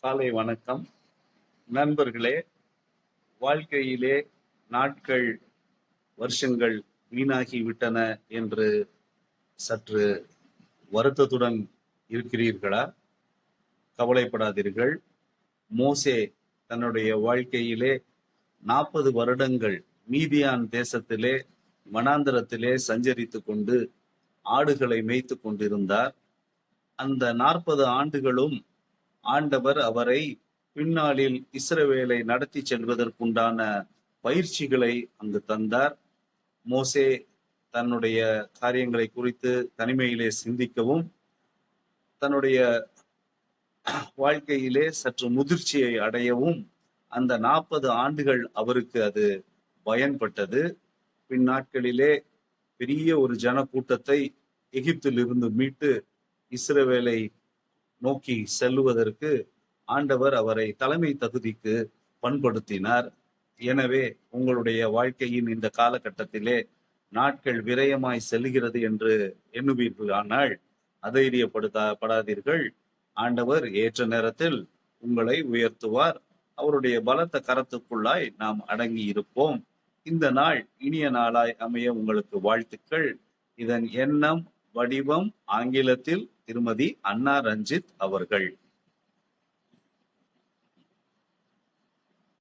காலை வணக்கம் நண்பர்களே. வாழ்க்கையிலே நாட்கள் வருஷங்கள் வீணாகி விட்டன என்று சற்று வருத்தத்துடன் இருக்கிறீர்களா? கவலைப்படாதீர்கள். மோசே தன்னுடைய வாழ்க்கையிலே 40 வருடங்கள் மீதியான் தேசத்திலே வனாந்தரத்திலே சஞ்சரித்து கொண்டு ஆடுகளை மேய்த்து கொண்டிருந்தார். அந்த 40 ஆண்டுகளும் ஆண்டவர் அவரை பின்னாளில் இஸ்ரவேலை நடத்தி செல்வதற்குண்டான பயிற்சிகளை அங்கு தந்தார். மோசே தன்னுடைய காரியங்களை குறித்து தனிமையிலே சிந்திக்கவும், தன்னுடைய வாழ்க்கையிலே சற்று முதிர்ச்சியை அடையவும் அந்த 40 ஆண்டுகள் அவருக்கு அது பயன்பட்டது. பின் நாட்களிலே பெரிய ஒரு ஜன கூட்டத்தை எகிப்திலிருந்து மீட்டு இஸ்ரவேலை நோக்கி செல்லுவதற்கு ஆண்டவர் அவரை தலைமை தகுதிக்கு பண்படுத்தினார். எனவே உங்களுடைய வாழ்க்கையின் இந்த காலகட்டத்திலே நாட்கள் விரயமாய் செல்கிறது என்று எண்ணுவீர்களானால் அதைரியப்படாதீர்கள். ஆண்டவர் ஏற்ற நேரத்தில் உங்களை உயர்த்துவார். அவருடைய பலத்த கரத்துக்குள்ளாய் நாம் அடங்கி இருப்போம். இந்த நாள் இனிய நாளாய் அமைய உங்களுக்கு வாழ்த்துக்கள். இதன் எண்ணம் வடிவம் ஆங்கிலத்தில் திருமதி அன்னா ரஞ்சித் அவர்கள்.